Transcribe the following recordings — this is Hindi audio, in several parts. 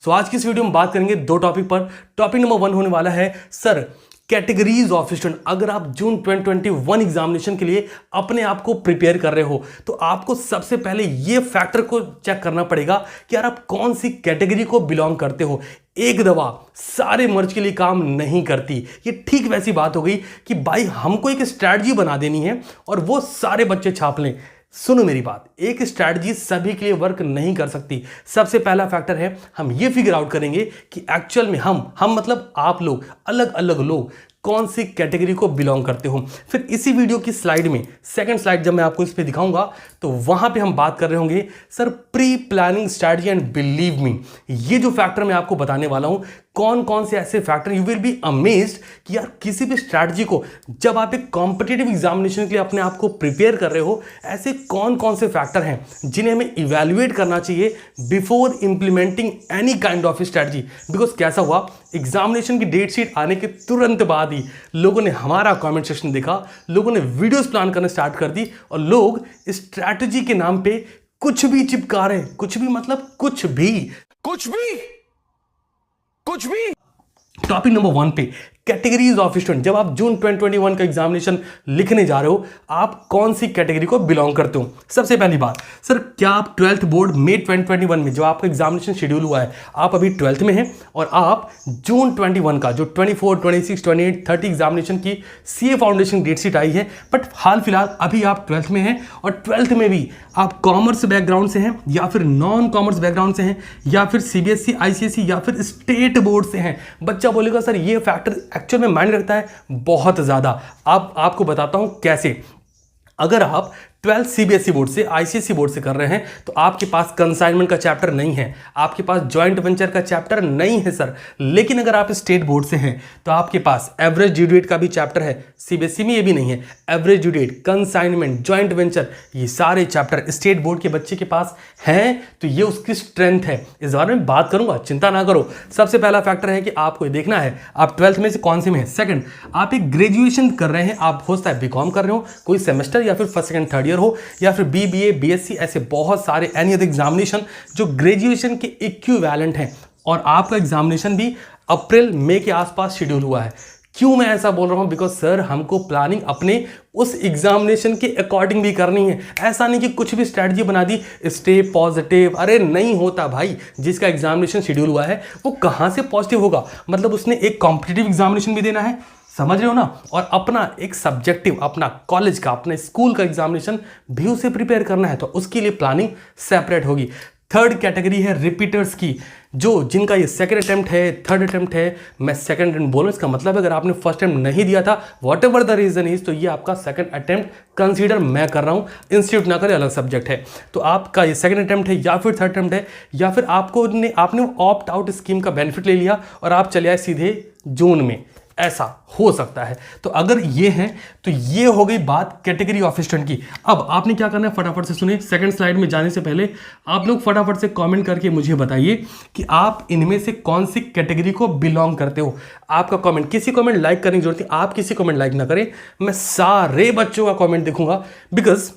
तो आज की इस वीडियो में बात करेंगे दो टॉपिक पर। टॉपिक नंबर 1 होने वाला है सर कैटेगरीज ऑफ स्टूडेंट। अगर आप जून 2021 एग्जामिनेशन के लिए अपने आप को प्रिपेयर कर रहे हो तो आपको सबसे पहले ये फैक्टर को चेक करना पड़ेगा कि यार आप कौन सी कैटेगरी को बिलोंग करते हो। एक दवा सारे मर्ज के लिए काम नहीं करती। ये ठीक वैसी बात हो गई कि भाई हमको एक स्ट्रैटेजी बना देनी है और वो सारे बच्चे छाप लें। सुनो मेरी बात, एक स्ट्रैटेजी सभी के लिए वर्क नहीं कर सकती। सबसे पहला फैक्टर है हम ये फिगर आउट करेंगे कि एक्चुअल में हम मतलब आप लोग, अलग अलग लोग कौन सी कैटेगरी को बिलोंग करते हो। फिर इसी वीडियो की स्लाइड में सेकंड स्लाइड जब मैं आपको इस पे दिखाऊंगा तो वहां पे हम बात कर रहे होंगे sir pre planning strategy. And believe me, ये जो फैक्टर मैं आपको बताने वाला हूं, कौन कौन से ऐसे factor, you will be amazed कि यार किसी भी स्ट्रैटेजी को जब आप एक कॉम्पिटिटिव एग्जामिनेशन के लिए अपने आप को प्रिपेयर कर रहे हो, ऐसे कौन कौन से फैक्टर हैं जिन्हें हमें इवैल्यूएट करना चाहिए before implementing any kind of strategy. Because कैसा हुआ, एग्जामिनेशन की डेट शीट आने के तुरंत बाद ही लोगों ने हमारा कमेंट सेक्शन देखा, लोगों ने वीडियोस प्लान करना स्टार्ट कर दी और लोग स्ट्रैटेजी के नाम पे कुछ भी चिपका रहे हैं। कुछ भी मतलब कुछ भी। टॉपिक नंबर 1 पे कैटेगरीज ऑफ स्टूडेंट। जब आप जून 2021 का एग्जामिनेशन लिखने जा रहे हो, आप कौन सी कैटेगरी को बिलोंग करते हो। सबसे पहली बात, सर क्या आप 12th बोर्ड मई 2021 में जो आपका एग्जामिनेशन शेड्यूल हुआ है, आप अभी 12th में हैं और आप जून 21 का जो 24, 26, 28, 30 एग्जामिनेशन की सीए फाउंडेशन डेट शीट आई है, बट हाल फिलहाल अभी आप 12th में हैं और 12th में भी आप कॉमर्स बैकग्राउंड से हैं या फिर नॉन कॉमर्स बैकग्राउंड से हैं या फिर सीबीएसई, आईसीएसई या फिर स्टेट बोर्ड से हैं। बच्चा बोलेगा सर ये फैक्टर एक्चुअल में मायने रखता है बहुत ज्यादा। अब आपको बताता हूं कैसे। अगर आप 12th सीबीएसई बोर्ड से, आईसीएसई बोर्ड से कर रहे हैं तो आपके पास कंसाइनमेंट का चैप्टर नहीं है, आपके पास जॉइंट वेंचर का चैप्टर नहीं है सर। लेकिन अगर आप स्टेट बोर्ड से हैं तो आपके पास एवरेज ड्यू डेट का भी चैप्टर है। सीबीएसई में ये भी नहीं है। Average due date, consignment, joint venture, ये सारे चैप्टर स्टेट बोर्ड के बच्चे के पास हैं तो ये उसकी स्ट्रेंथ है। इस बारे में बात करूंगा, चिंता ना करो। सबसे पहला फैक्टर है कि आपको देखना है आप 12th में से कौन से में है। सेकंड, आप एक ग्रेजुएशन कर रहे हैं, आप हो सकता है बीकॉम कर रहे हो कोई सेमेस्टर या फिर फर्स्ट सेकंड थर्ड ईयर हो या फिर बीबीए, बीएससी, ऐसे बहुत सारे एनी अदर एग्जामिनेशन जो ग्रेजुएशन के इक्विवेलेंट हैं और आपका एग्जामिनेशन भी अप्रैल मई के आसपास शेड्यूल हुआ है। क्यों मैं ऐसा बोल रहा हूं? बिकॉज सर हमको प्लानिंग अपने उस एग्जामिनेशन के अकॉर्डिंग भी करनी है। ऐसा नहीं कि कुछ भी स्ट्रैटेजी बना दी, स्टे पॉजिटिव। अरे नहीं होता भाई। जिसका एग्जामिनेशन शेड्यूल हुआ है वो कहां से पॉजिटिव होगा? मतलब उसने एक कॉम्पिटिटिव एग्जामिनेशन भी देना है, समझ रहे हो ना, और अपना एक सब्जेक्टिव, अपना कॉलेज का, अपने स्कूल का एग्जामिनेशन भी उसे प्रिपेयर करना है, तो उसके लिए प्लानिंग सेपरेट होगी। थर्ड कैटेगरी है रिपीटर्स की, जो जिनका ये सेकंड अटेम्प्ट है, थर्ड अटेम्प्ट है। मैं सेकंड अटेम्प्ट बोल रहा हूं, इसका मतलब अगर आपने फर्स्ट अटेम्प्ट नहीं दिया था, whatever the reason is, तो ये आपका सेकंड अटेम्प्ट कंसीडर मैं कर रहा हूं। इंस्टीट्यूट ना करे, अलग सब्जेक्ट है। तो आपका ये सेकंड अटेम्प्ट है या फिर थर्ड अटेम्प्ट है या फिर आपने ऑप्ट आउट स्कीम का बेनिफिट ले लिया और आप चले आए सीधे जून में, ऐसा हो सकता है। तो अगर ये है तो ये हो गई बात कैटेगरी ऑफ स्टूडेंट की। अब आपने क्या करना है, फटाफट से सुने। सेकंड स्लाइड में जाने से पहले आप लोग फटाफट से कमेंट करके मुझे बताइए कि आप इनमें से कौन सी कैटेगरी को बिलोंग करते हो। आपका कमेंट, किसी कमेंट लाइक करने की जरूरत नहीं, आप किसी कमेंट लाइक ना करें, मैं सारे बच्चों का कमेंट देखूंगा। बिकॉज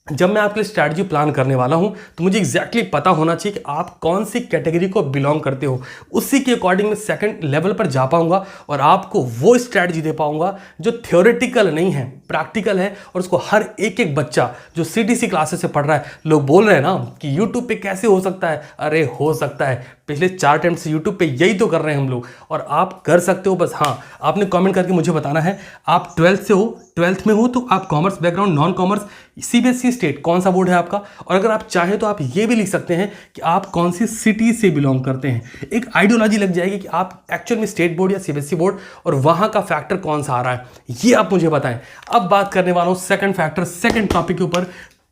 जब मैं आपके लिए स्ट्रैटेजी प्लान करने वाला हूं तो मुझे एग्जैक्टली पता होना चाहिए कि आप कौन सी कैटेगरी को बिलोंग करते हो। उसी के अकॉर्डिंग मैं सेकंड लेवल पर जा पाऊंगा और आपको वो स्ट्रैटेजी दे पाऊंगा जो थ्योरेटिकल नहीं है, प्रैक्टिकल है, और उसको हर एक एक बच्चा जो सीटीसी क्लासेस से पढ़ रहा है। लोग बोल रहे हैं ना कि यूट्यूब पे कैसे हो सकता है, अरे हो सकता है। पिछले 4 अटेम्प्ट से यूट्यूब पे यही तो कर रहे हैं हम लोग, और आप कर सकते हो। बस हाँ, आपने कमेंट करके मुझे बताना है आप 12th से हो, 12th में हो तो आप commerce background, non commerce, CBSE, state, कौन सा बोर्ड है आपका। और अगर आप चाहें तो आप ये भी लिख सकते हैं कि आप कौन सी सिटी से बिलोंग करते हैं। एक आइडियोलॉजी लग जाएगी कि आप एक्चुअल में स्टेट बोर्ड या सीबीएसई बोर्ड और वहां का फैक्टर कौन सा आ रहा है, ये आप मुझे बताएं। अब बात करने वाला हूं सेकंड फैक्टर, सेकंड टॉपिक के ऊपर,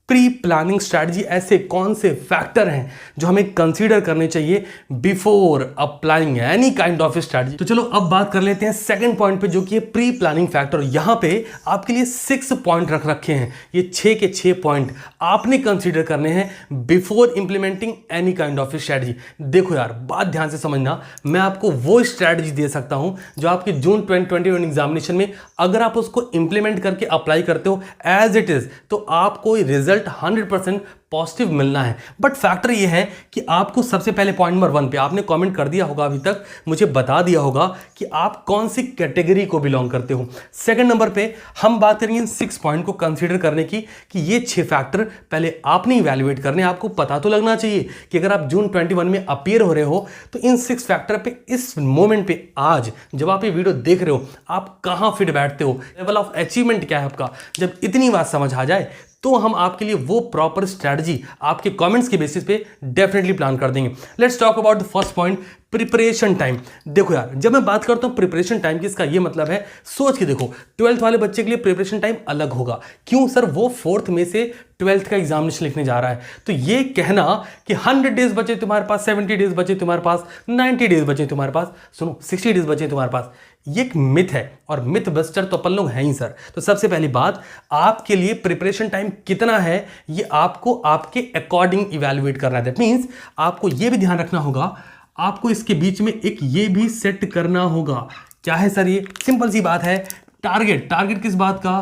प्री प्लानिंग स्ट्रैटेजी। ऐसे कौन से फैक्टर हैं जो हमें कंसीडर करने चाहिए before applying any kind of strategy. तो चलो अब बात कर लेते हैं सेकंड पॉइंट पे, जो कि है प्री प्लानिंग फैक्टर। यहां पे आपके लिए 6 पॉइंट रख रखे हैं। ये 6 के 6 पॉइंट आपने कंसीडर करने हैं before implementing any kind of strategy. देखो यार, बात ध्यान से समझना, मैं आपको वो स्ट्रैटेजी दे सकता हूं जो आपके जून 2021 एग्जामिनेशन में अगर आप उसको इंप्लीमेंट करके अप्लाई करते हो एज इट इज, तो आपको रिजल्ट रिजल्ट 100% पॉजिटिव मिलना है। बट फैक्टर ये है कि आपको सबसे पहले पॉइंट नंबर 1 पे आपने कमेंट कर दिया होगा, अभी तक मुझे बता दिया होगा कि आप कौन सी कैटेगरी को बिलोंग करते हो। सेकंड नंबर पे हम बात करेंगे इन 6 पॉइंट को कंसीडर करने की कि ये 6 फैक्टर पहले आपने इवैल्यूएट करने। आपको पता तो लगना चाहिए कि अगर आप जून 21 में अपीयर हो रहे हो तो इन 6 फैक्टर पे इस मोमेंट पे आज जब आप ये वीडियो देख रहे हो आप कहां फिट बैठते हो, लेवल ऑफ अचीवमेंट क्या है आपका। जब इतनी बात समझ आ जाए तो हम आपके लिए वो प्रॉपर स्ट्रैटेजी आपके कमेंट्स के बेसिस पे डेफिनेटली प्लान कर देंगे। Let's talk about the first point, preparation time. देखो यार, जब मैं बात करता हूं प्रिपरेशन टाइम की, इसका ये मतलब है, सोच के देखो, 12th वाले बच्चे के लिए प्रिपरेशन टाइम अलग होगा। क्यों सर? वो 4th में से 12th का एग्जामिनेशन लिखने जा रहा है। तो ये कहना कि 100 डेज बचे तुम्हारे पास, 70 डेज बचे तुम्हारे पास, 90 डेज बचे तुम्हारे पास, सुनो 60 डेज बचे तुम्हारे पास, ये एक मिथ है और मिथ बस्टर तो अपन लोग हैं ही सर। तो सबसे पहली बात, आपके लिए प्रिपरेशन टाइम कितना है ये आपको आपके अकॉर्डिंग इवैल्यूएट करना है। दैट मींस आपको ये भी ध्यान रखना होगा, आपको इसके बीच में एक ये भी सेट करना होगा। क्या है सर? ये सिंपल सी बात है, टारगेट। टारगेट किस बात का?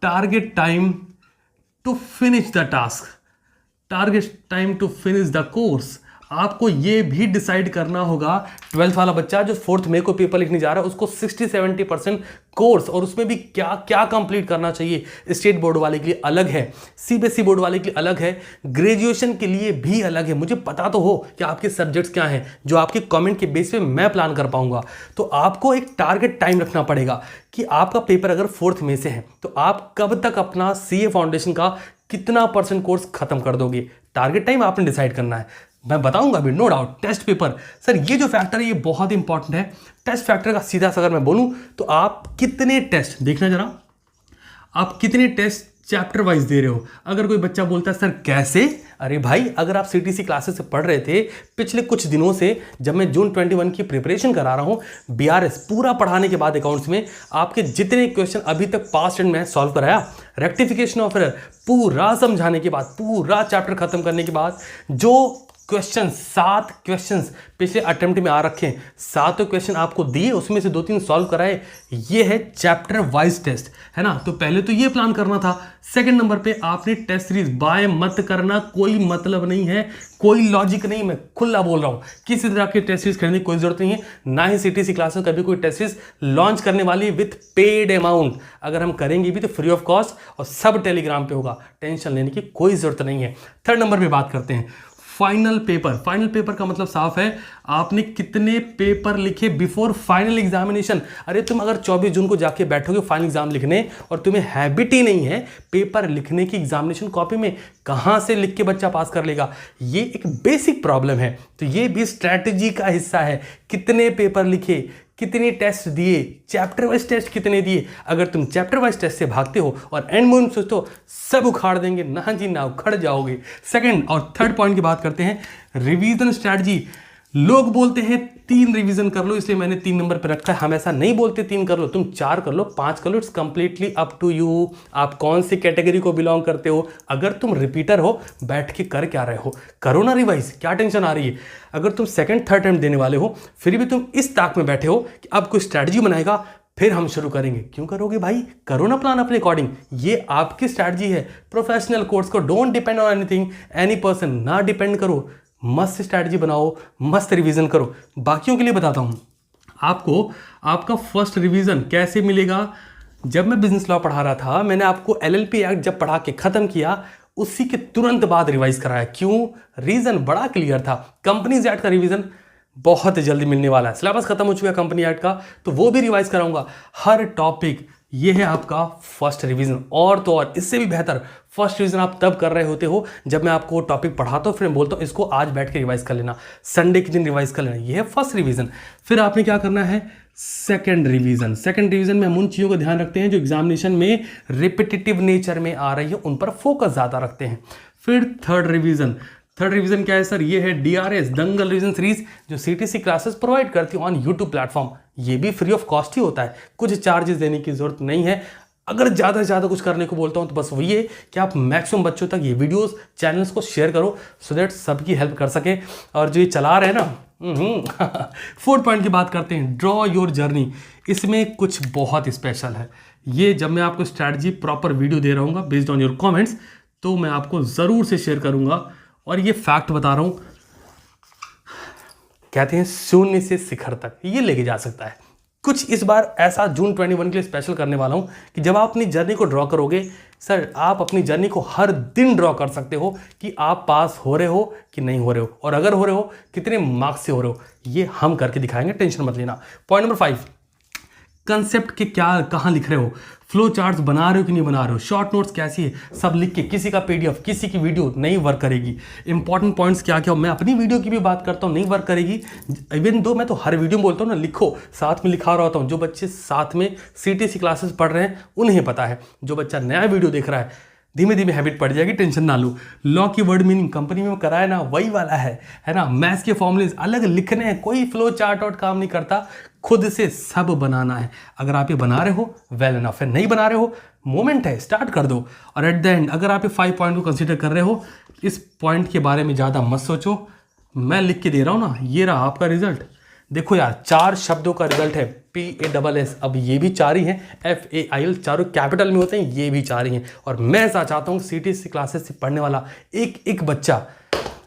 Target time to finish the task, target time to finish the course. आपको ये भी डिसाइड करना होगा, 12th वाला बच्चा जो 4th मई को पेपर लिखने जा रहा है उसको 60-70% कोर्स, और उसमें भी क्या क्या कंप्लीट करना चाहिए। स्टेट बोर्ड वाले के लिए अलग है, सीबीएसई बोर्ड वाले के लिए अलग है, ग्रेजुएशन के लिए भी अलग है। मुझे पता तो हो कि आपके सब्जेक्ट्स क्या हैं जो आपके कमेंट के बेस पे मैं प्लान कर पाऊंगा। तो आपको एक टारगेट टाइम रखना पड़ेगा कि आपका पेपर अगर 4th में से है तो आप कब तक अपना सीए फाउंडेशन का कितना % कोर्स खत्म कर दोगे। टारगेट टाइम आपने डिसाइड करना है, मैं बताऊंगा अभी, no doubt. Test paper, sir ये जो फैक्टर है ये बहुत इंपॉर्टेंट है। टेस्ट फैक्टर का सीधा सा अगर मैं बोलूं तो आप कितने टेस्ट, देखना जरा, आप कितने टेस्ट चैप्टर वाइज दे रहे हो। अगर कोई बच्चा बोलता है सर कैसे, अरे भाई अगर आप सीटीसी क्लासेस से पढ़ रहे थे पिछले कुछ दिनों से, जब मैं जून 21 की प्रिपरेशन करा रहा हूं, बीआरएस पूरा पढ़ाने के बाद अकाउंट्स में आपके जितने क्वेश्चन अभी तक पास्ट एंड में सॉल्व कराया, रेक्टिफिकेशन ऑफ एरर पूरा समझाने के बाद, पूरा चैप्टर खत्म करने के बाद, जो क्वेश्चन 7 क्वेश्चंस पिछले अटेम्प्ट में आ रखे हैं, 7 क्वेश्चन आपको दिए, उसमें से 2-3 सॉल्व कराए, ये है चैप्टर वाइज टेस्ट, है ना। तो पहले तो ये प्लान करना था। सेकंड नंबर पे आपने टेस्ट सीरीज बाय मत करना, कोई मतलब नहीं है, कोई लॉजिक नहीं, मैं खुला बोल रहा हूं, किसी तरह की टेस्ट सीरीज खरीदने की कोई जरूरत नहीं है, ना ही सीटीसी क्लासेस कभी कोई टेस्ट सीरीज लॉन्च करने वाली विथ पेड अमाउंट। अगर हम करेंगे भी तो फ्री ऑफ कॉस्ट और सब टेलीग्राम पे होगा, टेंशन लेने की कोई जरूरत नहीं है। थर्ड नंबर पे बात करते हैं फाइनल पेपर। फाइनल पेपर का मतलब साफ है, आपने कितने पेपर लिखे बिफोर फाइनल एग्जामिनेशन। अरे तुम अगर 24 जून को जाके बैठोगे फाइनल एग्जाम लिखने और तुम्हें हैबिट ही नहीं है पेपर लिखने की एग्जामिनेशन कॉपी में, कहां से लिख के बच्चा पास कर लेगा? ये एक बेसिक प्रॉब्लम है। तो ये भी स्ट्रैटेजी का हिस्सा है, कितने पेपर लिखे, कितने टेस्ट दिए, चैप्टर वाइज टेस्ट कितने दिए। अगर तुम चैप्टर वाइज टेस्ट से भागते हो और एंड मोमेंट सोचते हो सब उखाड़ देंगे, ना जी ना, उखड़ जाओगे। सेकंड और थर्ड पॉइंट की बात करते हैं, रिवीजन स्ट्रैटेजी। लोग बोलते हैं 3 रिवीजन कर लो, इसलिए मैंने 3 नंबर पर रखा है। हम ऐसा नहीं बोलते 3 कर लो, तुम 4 कर लो, 5 कर लो, it's completely up to you. आप कौन सी कैटेगरी को बिलोंग करते हो। अगर तुम रिपीटर हो, बैठ के कर क्या रहे हो, करो ना रिवाइज, क्या टेंशन आ रही है। अगर तुम सेकंड थर्ड अटेम्प्ट देने वाले हो फिर भी तुम इस ताक में बैठे हो कि अब कोई स्ट्रैटेजी बनाएगा फिर हम शुरू करेंगे, क्यों करोगे भाई? करो ना प्लान अपने अकॉर्डिंग, ये आपकी स्ट्रैटेजी है। प्रोफेशनल कोर्स को don't depend on anything any person, ना डिपेंड करो, मस्त स्ट्रैटेजी बनाओ, मस्त रिवीजन करो। बाकियों के लिए बताता हूं आपको, आपका फर्स्ट रिवीजन कैसे मिलेगा। जब मैं बिजनेस लॉ पढ़ा रहा था, मैंने आपको एलएलपी एक्ट जब पढ़ा के खत्म किया उसी के तुरंत बाद रिवाइज कराया। क्यों? रीजन बड़ा क्लियर था, कंपनीज एक्ट का रिवीजन बहुत जल्दी मिलने वाला है, सिलेबस खत्म हो चुका है कंपनी एक्ट का, तो वो भी रिवाइज कराऊंगा हर टॉपिक। ये है आपका फर्स्ट रिवीजन। और तो और इससे भी बेहतर फर्स्ट रिवीजन आप तब कर रहे होते हो जब मैं आपको टॉपिक पढ़ाता हूँ, फिर मैं बोलता हूँ इसको आज बैठ के रिवाइज कर लेना, संडे के दिन रिवाइज कर लेना। ये है फर्स्ट रिवीजन। फिर आपने क्या करना है, सेकंड रिवीजन। सेकंड रिवीजन में हम उन चीज़ों का ध्यान रखते हैं जो एग्जामिनेशन में रिपीटेटिव नेचर में आ रही है, उन पर फोकस ज़्यादा रखते हैं। फिर थर्ड रिवीजन। थर्ड रिवीजन क्या है सर? ये है डीआरएस, दंगल रिवीजन सीरीज, जो सीटीसी क्लासेस प्रोवाइड करती है ऑन यूट्यूब प्लेटफॉर्म। ये भी फ्री ऑफ कॉस्ट ही होता है, कुछ चार्जेस देने की जरूरत नहीं है। अगर ज़्यादा से ज़्यादा कुछ करने को बोलता हूँ तो बस वही है कि आप मैक्सिमम बच्चों तक ये वीडियोस चैनल्स को शेयर करो सो दैट सबकी हेल्प कर सके। और जो ये चला रहे हैं ना, फोर्थ पॉइंट की बात करते हैं, ड्रॉ योर जर्नी। इसमें कुछ बहुत स्पेशल है। ये जब मैं आपको स्ट्रैटेजी प्रॉपर वीडियो दे रहा हूँ बेस्ड ऑन योर कमेंट्स, तो मैं आपको ज़रूर से शेयर करूंगा। और ये फैक्ट बता रहा हूँ, कहते हैं शून्य से शिखर तक ये लेके जा सकता है। कुछ इस बार ऐसा जून 21 के लिए स्पेशल करने वाला हूं कि जब आप अपनी जर्नी को ड्रॉ करोगे सर, आप अपनी जर्नी को हर दिन ड्रॉ कर सकते हो कि आप पास हो रहे हो कि नहीं हो रहे हो, और अगर हो रहे हो कितने मार्क्स से हो रहे हो, ये हम करके दिखाएंगे, टेंशन मत लेना। पॉइंट नंबर 5, कंसेप्ट के क्या कहाँ लिख रहे हो, फ्लो चार्ट्स बना रहे हो कि नहीं बना रहे हो, शॉर्ट नोट्स कैसी है, सब लिख के। किसी का पीडीएफ, किसी की वीडियो नहीं वर्क करेगी। इंपॉर्टेंट पॉइंट्स क्या क्या, मैं अपनी वीडियो की भी बात करता हूँ, नहीं वर्क करेगी। इवन दो मैं तो हर वीडियो में बोलता हूँ ना, लिखो, साथ में लिखा रहता हूँ। जो बच्चे साथ में सीटीसी क्लासेस पढ़ रहे हैं उन्हें पता है, जो बच्चा नया वीडियो देख रहा है धीमे धीमे हैबिट पड़ जाएगी, टेंशन ना लो। लॉ की वर्ड मीनिंग कंपनी में कराया ना, वही वाला है ना। मैथ्स के फॉर्मूलेज अलग लिखने हैं, कोई फ्लो चार्ट आउट काम नहीं करता, खुद से सब बनाना है। अगर आप ये बना रहे हो वेल एनफ है, नहीं बना रहे हो मोमेंट है, स्टार्ट कर दो। और एट द एंड अगर आप ये 5 पॉइंट को कंसीडर कर रहे हो, इस पॉइंट के बारे में ज़्यादा मत सोचो, मैं लिख के दे रहा हूँ ना, ये रहा आपका रिजल्ट। देखो यार, 4 शब्दों का रिजल्ट है, PASS। अब ये भी 4 ही हैं, FAIL, चारों कैपिटल में होते हैं, ये भी 4 ही हैं। और मैं ऐसा चाहता हूँ CTC क्लासेस से पढ़ने वाला एक एक बच्चा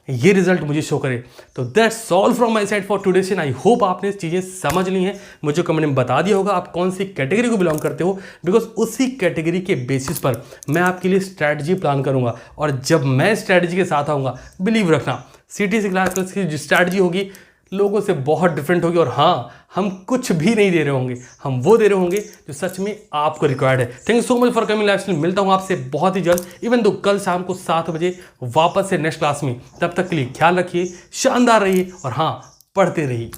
ये रिजल्ट मुझे शो करे। तो that's all from my side for today. I hope आपने चीज़ें समझ ली हैं। मुझे कमेंट में बता दिया होगा आप कौन सी कैटेगरी को बिलोंग करते हो, बिकॉज उसी कैटेगरी के बेसिस पर मैं आपके लिए स्ट्रैटेजी प्लान करूंगा। और जब मैं स्ट्रैटेजी के साथ आऊँगा, बिलीव रखना CTC क्लास की जो स्ट्रैटेजी होगी लोगों से बहुत डिफरेंट होगी। और हाँ, हम कुछ भी नहीं दे रहे होंगे, हम वो दे रहे होंगे जो सच में आपको रिक्वायर्ड है। Thank you so much for coming life. मिलता हूँ आपसे बहुत ही जल्द, इवन दो कल शाम को 7 बजे वापस से नेक्स्ट क्लास में। तब तक के लिए ख्याल रखिए, शानदार रहिए और हाँ, पढ़ते रहिए।